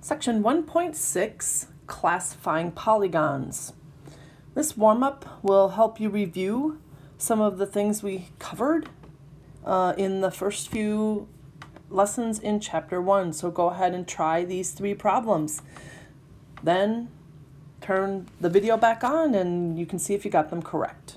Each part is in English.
Section 1.6, Classifying Polygons. This warm-up will help you review some of the things we covered in the first few lessons in Chapter 1. So go ahead and try these 3 problems. Then turn the video back on and you can see if you got them correct.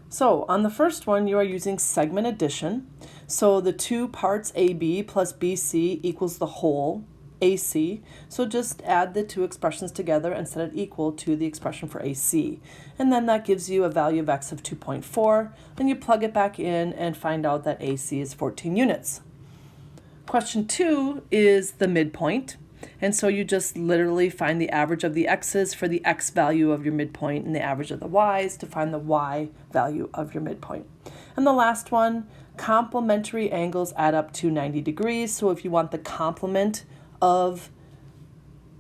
So on the first one, you are using segment addition. So the 2 parts AB plus BC equals the whole AC. So just add the 2 expressions together and set it equal to the expression for AC. And then that gives you a value of x of 2.4. Then you plug it back in and find out that AC is 14 units. Question 2 is the midpoint. And so you just literally find the average of the x's for the x value of your midpoint and the average of the y's to find the y value of your midpoint. And the last one, complementary angles add up to 90 degrees. So if you want the complement of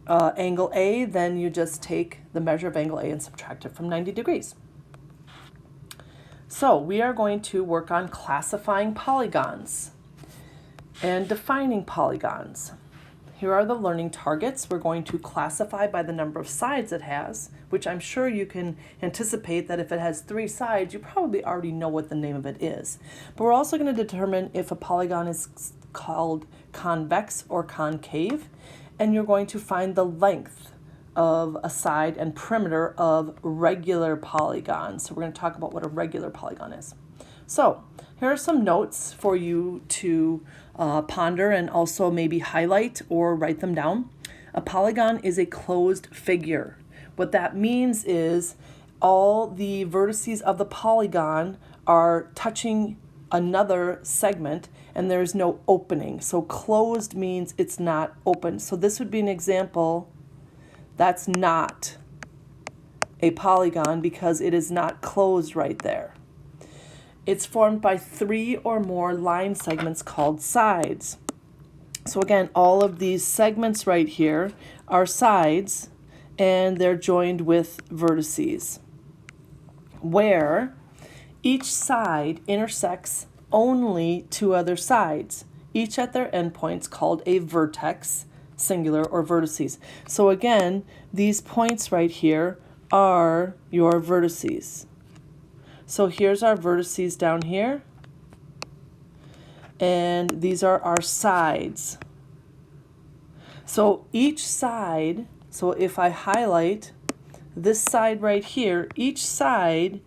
angle A, then you just take the measure of angle A and subtract it from 90 degrees. So we are going to work on classifying polygons and defining polygons. Here are the learning targets. We're going to classify by the number of sides it has, which I'm sure you can anticipate that if it has 3 sides, you probably already know what the name of it is. But we're also going to determine if a polygon is called convex or concave, and you're going to find the length of a side and perimeter of regular polygons. So we're going to talk about what a regular polygon is. So here are some notes for you to ponder and also maybe highlight or write them down. A polygon is a closed figure. What that means is all the vertices of the polygon are touching another segment and there's no opening. So closed means it's not open. So this would be an example that's not a polygon because it is not closed right there. It's formed by 3 or more line segments called sides. So again, all of these segments right here are sides and they're joined with vertices where each side intersects only 2 other sides, each at their endpoints called a vertex, singular, or vertices. So again, these points right here are your vertices. So here's our vertices down here, and these are our sides. So each side, so if I highlight this side right here, each side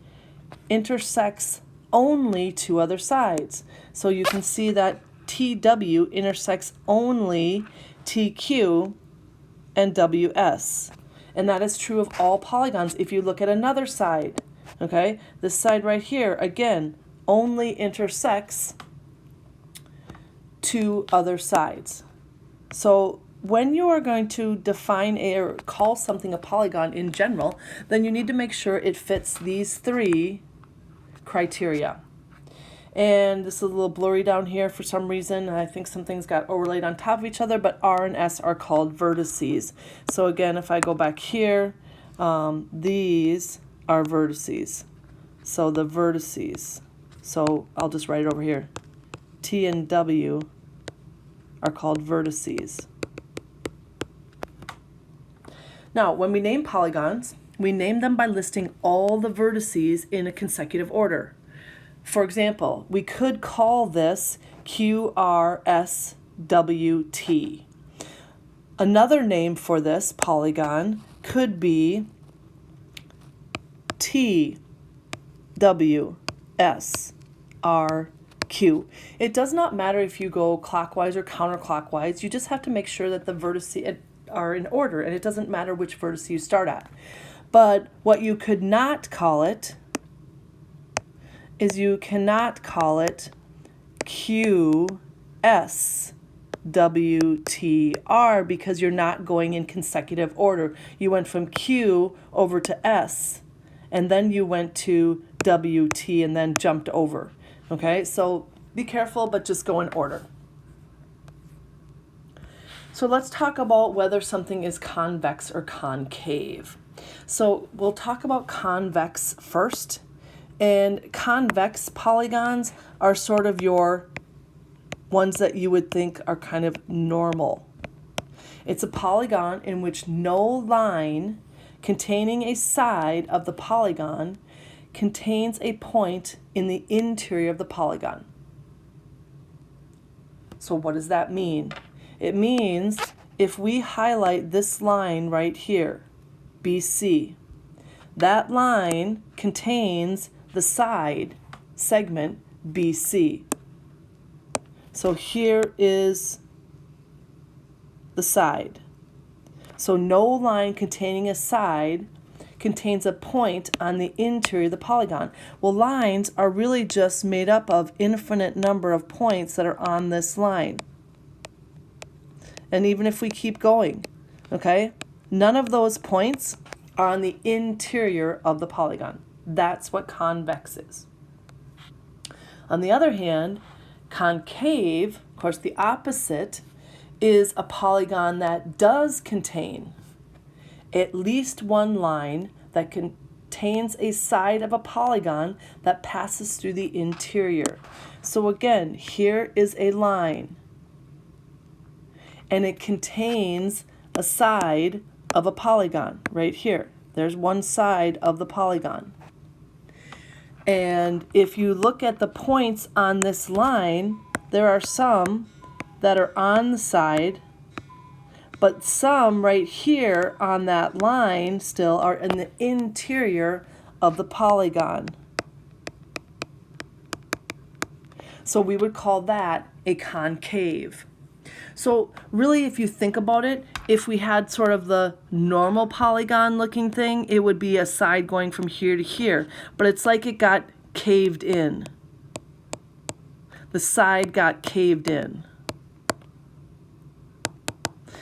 intersects only 2 other sides. So you can see that TW intersects only TQ and WS. And that is true of all polygons. If you look at another side, okay, this side right here, again, only intersects 2 other sides. So when you are going to define or call something a polygon in general, then you need to make sure it fits these 3 criteria. And this is a little blurry down here for some reason. I think some things got overlaid on top of each other, but R and S are called vertices. So again, if I go back here, these are vertices. So the vertices, so I'll just write it over here. T and W are called vertices. Now, when we name polygons, we name them by listing all the vertices in a consecutive order. For example, we could call this QRSWT. Another name for this polygon could be TWSRQ. It does not matter if you go clockwise or counterclockwise. You just have to make sure that the vertices are in order, and it doesn't matter which vertex you start at. But what you could not call it is you cannot call it QSWTR because you're not going in consecutive order. You went from Q over to S, and then you went to WT and then jumped over. Okay, so be careful, but just go in order. So let's talk about whether something is convex or concave. So we'll talk about convex first. And convex polygons are sort of your ones that you would think are kind of normal. It's a polygon in which no line containing a side of the polygon contains a point in the interior of the polygon. So what does that mean? It means if we highlight this line right here, BC, that line contains the side segment BC. So here is the side. So no line containing a side contains a point on the interior of the polygon. Well, lines are really just made up of infinite number of points that are on this line. And even if we keep going, okay, none of those points are on the interior of the polygon. That's what convex is. On the other hand, concave, of course, the opposite, is a polygon that does contain at least one line that contains a side of a polygon that passes through the interior. So again, here is a line, and it contains a side of a polygon right here. There's one side of the polygon. And if you look at the points on this line, there are some that are on the side, but some right here on that line still are in the interior of the polygon. So we would call that a concave. So really, if you think about it, if we had sort of the normal polygon looking thing, it would be a side going from here to here, but it's like it got caved in. The side got caved in.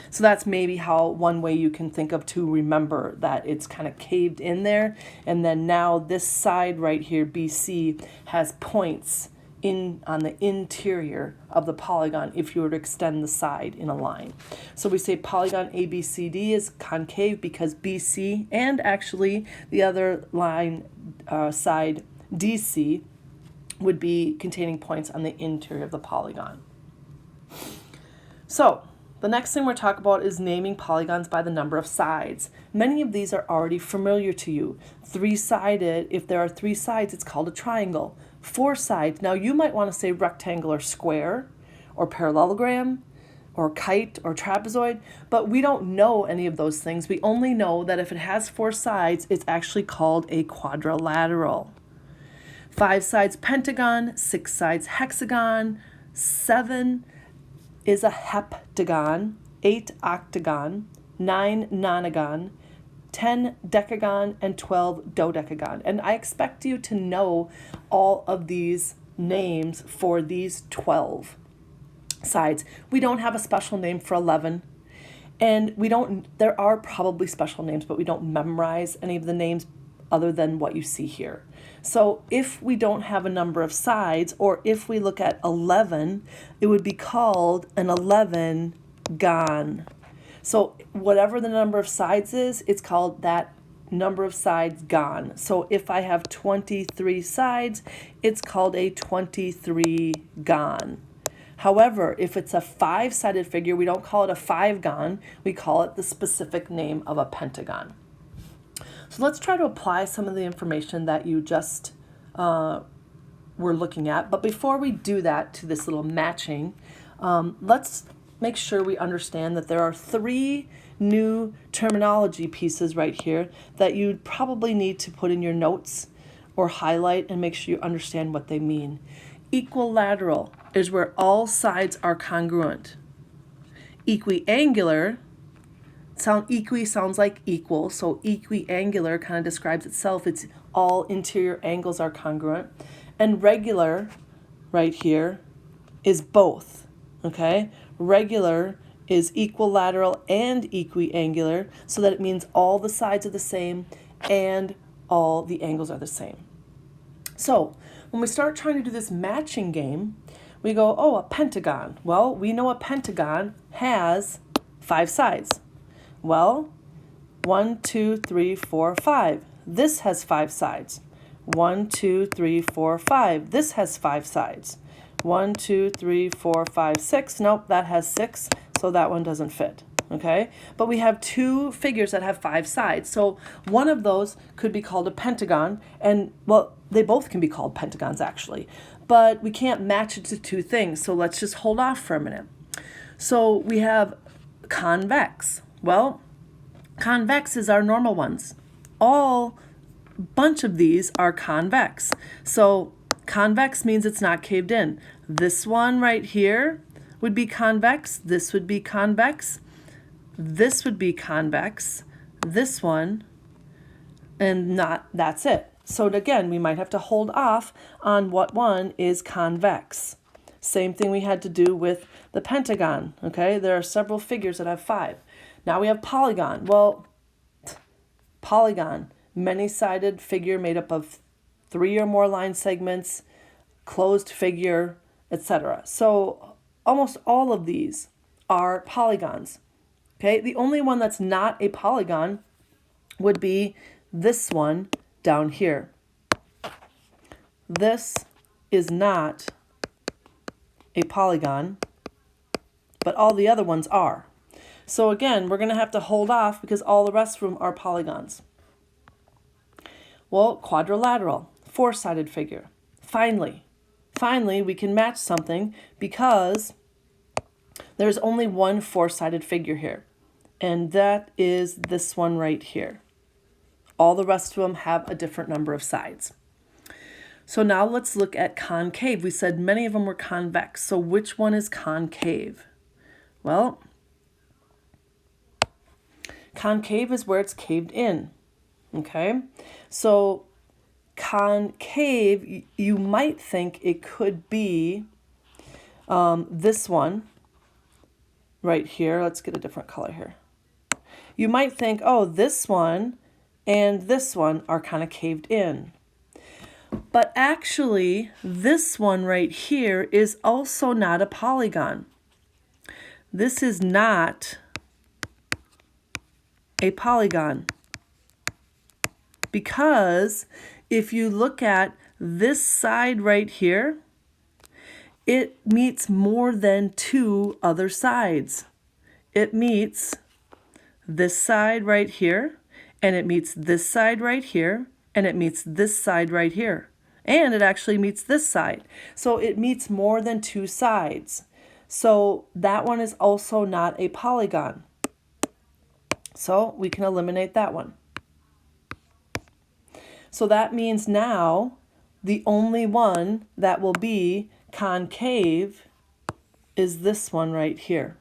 So that's maybe how one way you can think of to remember that it's kind of caved in there. And then now this side right here, BC, has points on the interior of the polygon if you were to extend the side in a line. So we say polygon ABCD is concave because BC and actually the other line side DC would be containing points on the interior of the polygon. So the next thing we're talking about is naming polygons by the number of sides. Many of these are already familiar to you. Three-sided, if there are three sides, it's called a triangle. Four sides, now you might want to say rectangle or square or parallelogram or kite or trapezoid, but we don't know any of those things. We only know that if it has four sides, it's actually called a quadrilateral. 5 sides pentagon, 6 sides hexagon, 7 is a heptagon, 8 octagon, 9 nonagon, 10 decagon, and 12 dodecagon. And I expect you to know all of these names for these 12 sides. We don't have a special name for 11, and there are probably special names, but we don't memorize any of the names other than what you see here. So if we don't have a number of sides, or if we look at 11, it would be called an 11gon. So whatever the number of sides is, it's called that number of sides gon. So if I have 23 sides, it's called a 23gon. However, if it's a 5-sided figure, we don't call it a 5gon, we call it the specific name of a pentagon. So let's try to apply some of the information that you just were looking at. But before we do that to this little matching, let's make sure we understand that there are 3 new terminology pieces right here that you probably need to put in your notes or highlight and make sure you understand what they mean. Equilateral is where all sides are congruent. Equiangular, sounds like equal, so equiangular kind of describes itself. It's all interior angles are congruent. And regular, right here, is both, okay? Regular is equilateral and equiangular, so that it means all the sides are the same and all the angles are the same. So when we start trying to do this matching game, we go, oh, a pentagon. Well, we know a pentagon has 5 sides. Well, 1, 2, 3, 4, 5. This has 5 sides. 1, 2, 3, 4, 5. This has 5 sides. 1, 2, 3, 4, 5, 6. Nope, that has 6, so that one doesn't fit. Okay, but we have 2 figures that have 5 sides. So one of those could be called a pentagon, and well, they both can be called pentagons actually, but we can't match it to 2 things. So let's just hold off for a minute. So we have convex. Well, convex is our normal ones. All bunch of these are convex. So convex means it's not caved in. This one right here would be convex. This would be convex. This would be convex. This one, and not, that's it. So again, we might have to hold off on what one is convex. Same thing we had to do with the pentagon. Okay, there are several figures that have 5. Now we have polygon. Well, polygon, many-sided figure made up of 3 or more line segments, closed figure, etc. So almost all of these are polygons. Okay, the only one that's not a polygon would be this one down here. This is not a polygon, but all the other ones are. So again, we're going to have to hold off because all the rest of them are polygons. Well, quadrilateral, 4-sided figure. Finally, we can match something because there's only one 4-sided figure here, and that is this one right here. All the rest of them have a different number of sides. So now let's look at concave. We said many of them were convex. So which one is concave? Well, concave is where it's caved in. Okay, so concave, you might think it could be this one right here. Let's get a different color here. You might think, oh, this one and this one are kind of caved in. But actually, this one right here is also not a polygon. This is not a polygon. Because if you look at this side right here, it meets more than 2 other sides. It meets this side right here, and it meets this side right here, and it meets this side right here. And it actually meets this side. So it meets more than 2 sides. So that one is also not a polygon. So we can eliminate that one. So that means now the only one that will be concave is this one right here.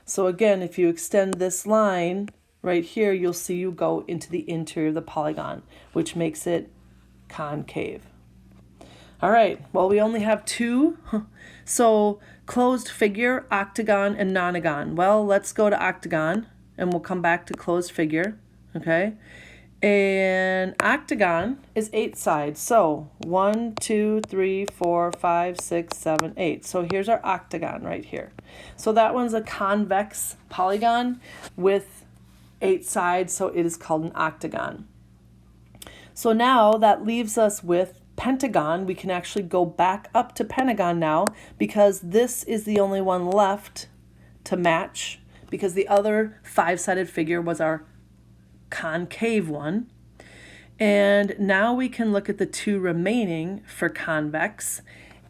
So again, if you extend this line right here, you'll see you go into the interior of the polygon, which makes it concave. All right, well, we only have 2. So closed figure, octagon, and nonagon. Well, let's go to octagon, and we'll come back to closed figure, okay? And octagon is 8 sides. So 1, 2, 3, 4, 5, 6, 7, 8. So here's our octagon right here. So that one's a convex polygon with 8 sides, so it is called an octagon. So now that leaves us with pentagon. We can actually go back up to pentagon now because this is the only one left to match because the other 5-sided figure was our concave one. And now we can look at the 2 remaining for convex,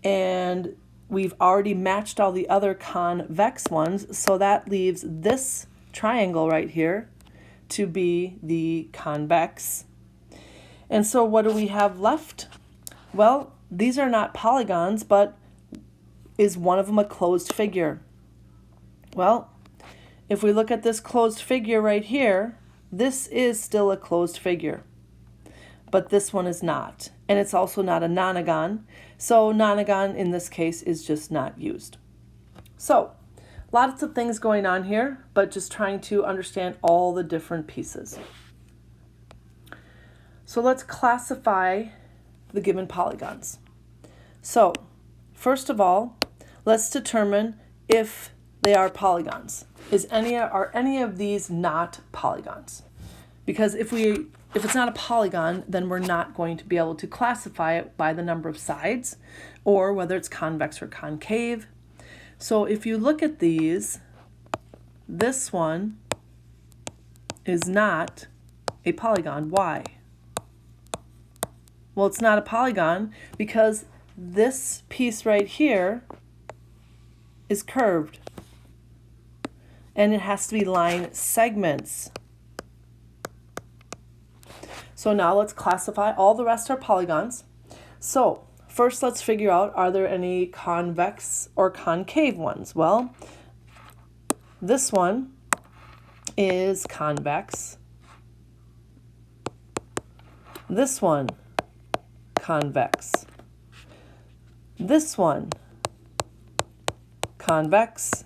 and we've already matched all the other convex ones, so that leaves this triangle right here to be the convex. And so what do we have left? Well, these are not polygons, but is one of them a closed figure? Well, if we look at this closed figure right here, this is still a closed figure, but this one is not. And it's also not a nonagon. So nonagon in this case is just not used. So lots of things going on here, but just trying to understand all the different pieces. So let's classify the given polygons. So first of all, let's determine if they are polygons. Are any of these not polygons? Because if we if it's not a polygon, then we're not going to be able to classify it by the number of sides or whether it's convex or concave. So if you look at these, this one is not a polygon. Why? Well, it's not a polygon because this piece right here is curved and it has to be line segments. So now let's classify. All the rest are polygons. So first let's figure out, are there any convex or concave ones? Well, this one is convex. This one, convex. This one, convex.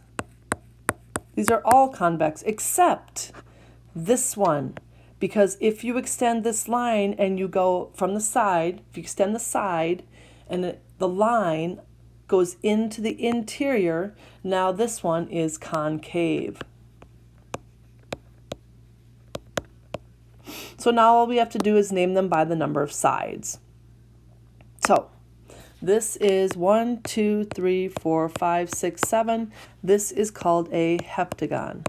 These are all convex except this one, because if you extend this line and you go from the side, if you extend the side and the line goes into the interior, now this one is concave. So now all we have to do is name them by the number of sides. So this is 1, 2, 3, 4, 5, 6, 7. This is called a heptagon.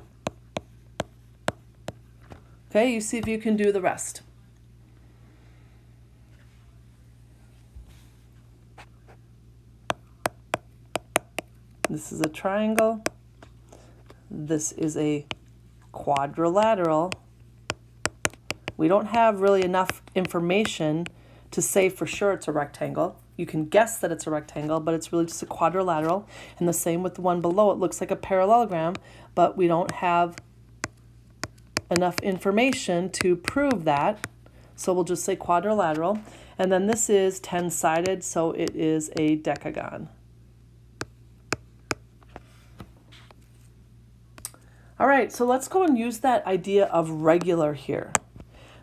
Okay, you see if you can do the rest. This is a triangle. This is a quadrilateral. We don't have really enough information to say for sure it's a rectangle. You can guess that it's a rectangle, but it's really just a quadrilateral. And the same with the one below. It looks like a parallelogram, but we don't have enough information to prove that. So we'll just say quadrilateral. And then this is 10-sided, so it is a decagon. All right, so let's go and use that idea of regular here.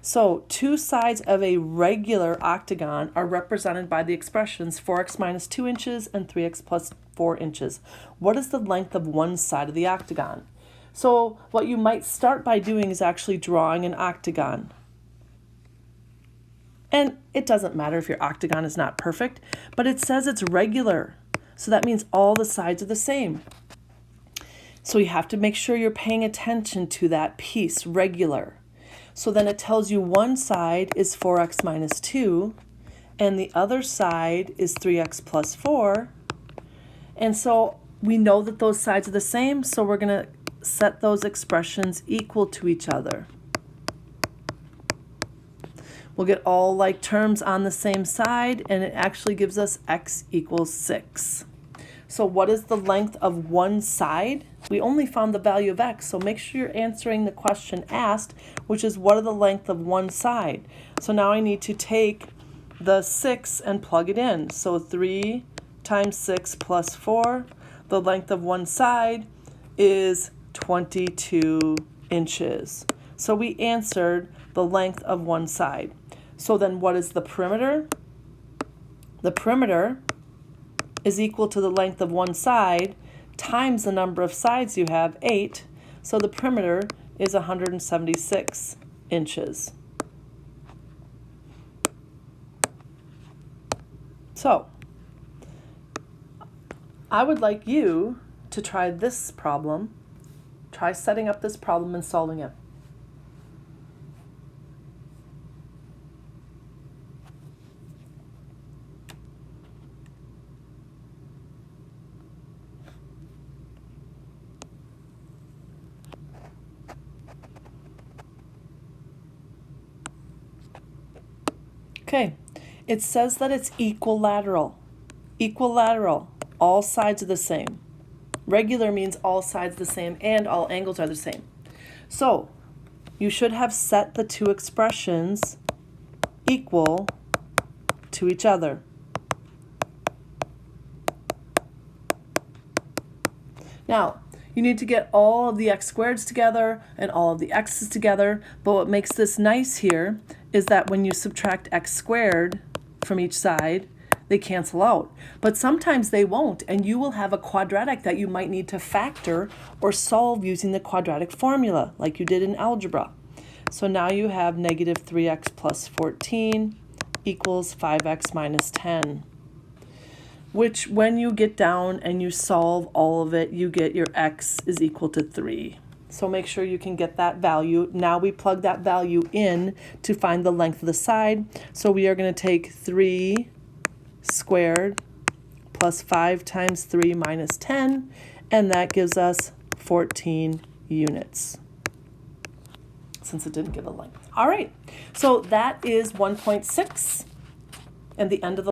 So two sides of a regular octagon are represented by the expressions 4x minus 2 inches and 3x plus 4 inches. What is the length of one side of the octagon? So what you might start by doing is actually drawing an octagon. And it doesn't matter if your octagon is not perfect, but it says it's regular. So that means all the sides are the same. So you have to make sure you're paying attention to that piece, regular. So then it tells you one side is 4x minus 2, and the other side is 3x plus 4. And so we know that those sides are the same, so we're going to set those expressions equal to each other. We'll get all like terms on the same side, and it actually gives us x equals 6. So what is the length of one side? We only found the value of x, so make sure you're answering the question asked, which is what are the length of one side? So now I need to take the 6 and plug it in. So 3 times 6 plus 4, the length of one side is 22 inches. So we answered the length of one side. So then what is the perimeter? The perimeter is equal to the length of one side times the number of sides you have, 8. So the perimeter is 176 inches. So I would like you to try this problem. Try setting up this problem and solving it. Okay, it says that it's equilateral. Equilateral, all sides are the same. Regular means all sides the same and all angles are the same. So you should have set the two expressions equal to each other. Now, you need to get all of the x squareds together and all of the x's together, but what makes this nice here is that when you subtract x squared from each side, they cancel out. But sometimes they won't, and you will have a quadratic that you might need to factor or solve using the quadratic formula, like you did in algebra. So now you have negative 3x plus 14 equals 5x minus 10, which when you get down and you solve all of it, you get your x is equal to 3. So make sure you can get that value. Now we plug that value in to find the length of the side. So we are going to take 3 squared plus 5 times 3 minus 10, and that gives us 14 units, since it didn't give a length. All right, so that is 1.6 and the end of the